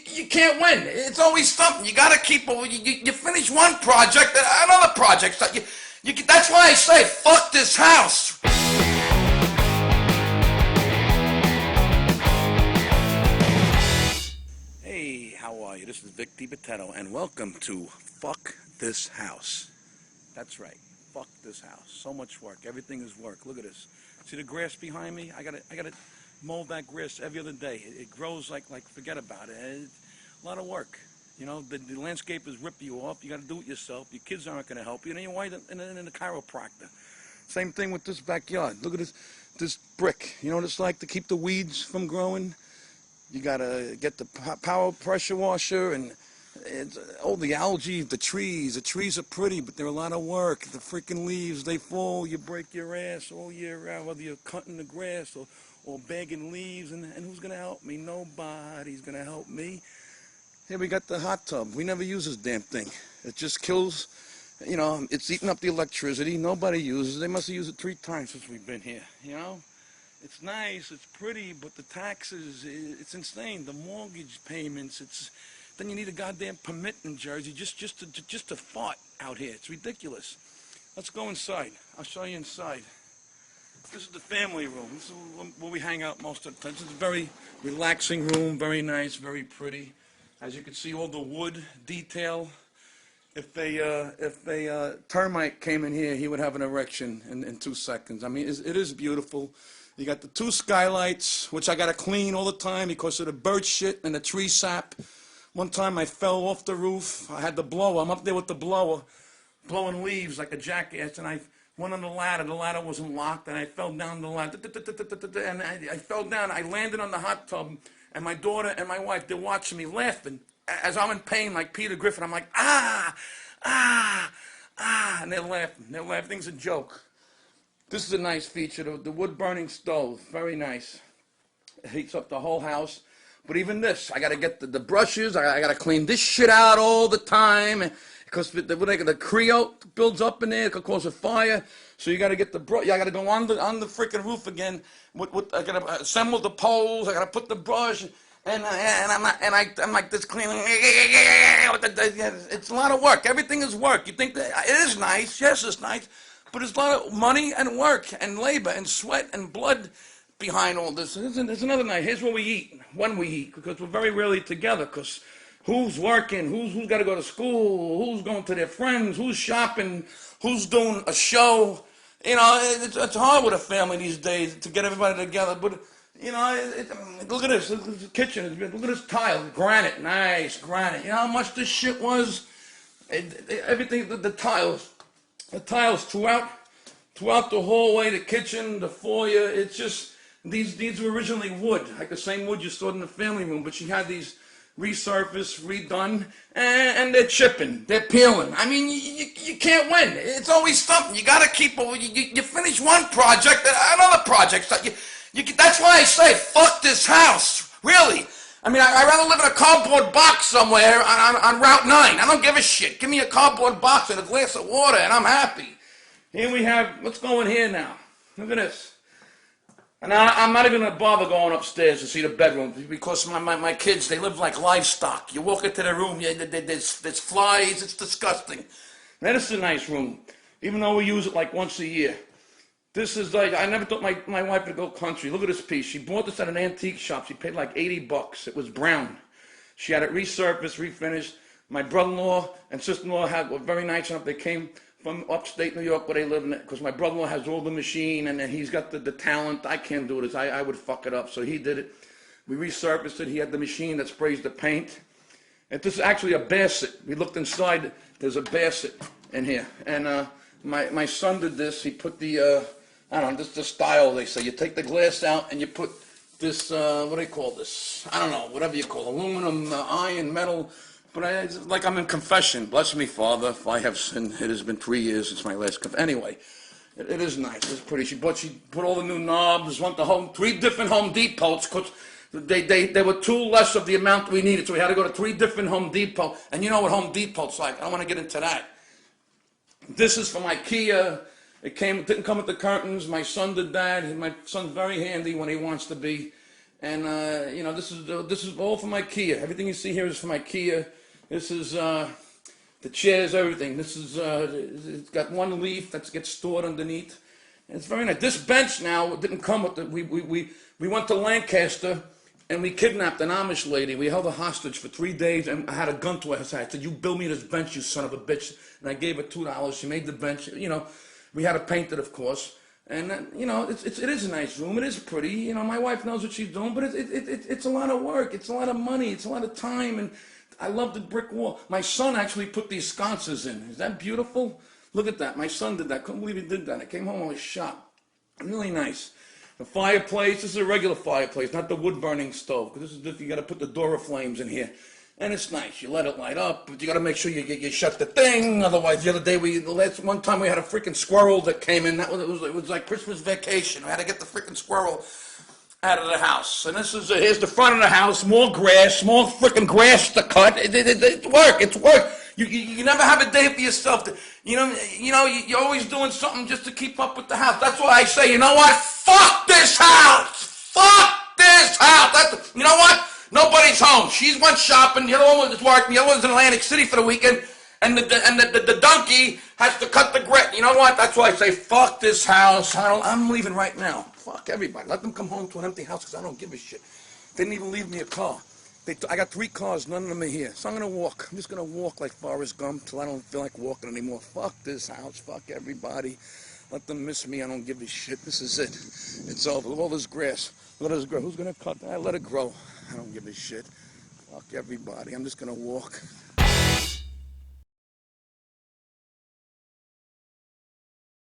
you can't win. It's always something. You got to keep. You finish one project, another project. So that's why I say fuck this house. Hey, how are you? This is Dibitetto, and welcome to Fuck This House. That's right. Fuck this house. So much work. Everything is work. Look at this. See the grass behind me? I gotta mow that grass every other day. It grows like forget about it. It's a lot of work. You know, the landscapers rip you off. You got to do it yourself. Your kids aren't going to help you. And you're white in a chiropractor. Same thing with this backyard. Look at this brick. You know what it's like to keep the weeds from growing? You got to get the power pressure washer and all the algae, the trees. The trees are pretty, but they're a lot of work. The freaking leaves, they fall. You break your ass all year round, whether you're cutting the grass or bagging leaves. And who's going to help me? Nobody's going to help me. Here we got the hot tub. We never use this damn thing. It just kills, you know, it's eating up the electricity. Nobody uses it. They must have used it 3 times since we've been here, you know? It's nice, it's pretty, but the taxes, it's insane. The mortgage payments, then you need a goddamn permit in Jersey just to fart out here. It's ridiculous. Let's go inside. I'll show you inside. This is the family room. This is where we hang out most of the time. This is a very relaxing room, very nice, very pretty. As you can see, all the wood detail. If a termite came in here, he would have an erection in 2 seconds. I mean, it is beautiful. You got the 2 skylights, which I got to clean all the time because of the bird shit and the tree sap. One time I fell off the roof. I had the blower. I'm up there with the blower, blowing leaves like a jackass, and I went on the ladder. The ladder wasn't locked, and I fell down the ladder. And I fell down. I landed on the hot tub, and my daughter and my wife, they're watching me laughing as I'm in pain like Peter Griffin. I'm like, ah, and they're laughing. They're laughing. Things a joke. This is a nice feature, the wood-burning stove, very nice. It heats up the whole house. But even this, I got to get the brushes, I got to clean this shit out all the time, because the Creote builds up in there, it could cause a fire, so you got to get the brush, I got to go on the freaking roof again, I got to assemble the poles, I got to put the brush, and I'm like this cleaning, it's a lot of work, everything is work. You think that it is nice, yes it's nice, but it's a lot of money and work and labor and sweat and blood behind all this. There's another night. Here's where we eat, when we eat, because we're very rarely together, because who's working, who's got to go to school, who's going to their friends, who's shopping, who's doing a show. You know, it's hard with a family these days to get everybody together, but, you know, look at this. Look at the kitchen. Look at this tile, granite, nice granite. You know how much this shit was? Everything, the tiles throughout the hallway, the kitchen, the foyer. It's just these were originally wood, like the same wood you stored in the family room, but she had these resurfaced, redone, and they're chipping, they're peeling. I mean, you can't win. It's always something. You got to keep. You finish one project, another project. So that's why I say fuck this house. Really. I mean, I'd rather live in a cardboard box somewhere on Route 9. I don't give a shit. Give me a cardboard box and a glass of water, and I'm happy. Here we have, let's go in here now. Look at this. And I'm not even going to bother going upstairs to see the bedroom, because my kids, they live like livestock. You walk into their room, there's flies, it's disgusting. Now, this is a nice room, even though we use it like once a year. This is like, I never thought my wife would go country. Look at this piece. She bought this at an antique shop. She paid like $80. It was brown. She had it resurfaced, refinished. My brother-in-law and sister-in-law were very nice enough. They came from upstate New York where they live in it, because my brother-in-law has all the machine, and then he's got the talent. I can't do this. I would fuck it up, so he did it. We resurfaced it. He had the machine that sprays the paint. And this is actually a basset. We looked inside. There's a basset in here. And my son did this. He put the... I don't know, this is the style, they say. You take the glass out and you put this, what do you call this? I don't know, whatever you call it, aluminum, iron, metal. But it's like I'm in confession. Bless me, Father, if I have sinned. It has been 3 years since my last confession. Anyway, it is nice. It's pretty. She put all the new knobs, went to 3 different Home Depots, because they were 2 less of the amount we needed. So we had to go to 3 different Home Depot. And you know what Home Depot's like. I don't want to get into that. This is from IKEA. It didn't come with the curtains. My son did that. My son's very handy when he wants to be. And this is all from IKEA. Everything you see here is from IKEA. This is the chairs, everything. This is it's got one leaf that gets stored underneath. And it's very nice. This bench now didn't come with the. We went to Lancaster and we kidnapped an Amish lady. We held her hostage for 3 days, and I had a gun to her side. I said, "You build me this bench, you son of a bitch." And I gave her $2. She made the bench. We had to paint it, of course. And it is a nice room. It is pretty. My wife knows what she's doing, but it's a lot of work. It's a lot of money. It's a lot of time, and I love the brick wall. My son actually put these sconces in. Is that beautiful? Look at that. My son did that. Couldn't believe he did that. I came home, I was shocked. Really nice. The fireplace. This is a regular fireplace, not the wood burning stove. Because you got to put the Dora flames in here. And it's nice. You let it light up, but you got to make sure you shut the thing. Otherwise, the other day, one time we had a freaking squirrel that came in. It was like Christmas vacation. We had to get the freaking squirrel out of the house. And here's the front of the house. More freaking grass to cut. It's work. You never have a day for yourself. You're always doing something just to keep up with the house. That's why I say, you know what? Fuck this house. Fuck this house. You know what? Nobody's home. She's went shopping. The other one was working. The other one's in Atlantic City for the weekend. And the donkey has to cut the grit. You know what? That's why I say, fuck this house. I'm leaving right now. Fuck everybody. Let them come home to an empty house because I don't give a shit. They didn't even leave me a car. I got 3 cars. None of them are here. So I'm going to walk. I'm just going to walk like Forrest Gump till I don't feel like walking anymore. Fuck this house. Fuck everybody. Let them miss me. I don't give a shit. This is it. It's over. Look at all this grass. Let us grow. Who's going to cut that? Let it grow. I don't give a shit. Fuck everybody. I'm just going to walk.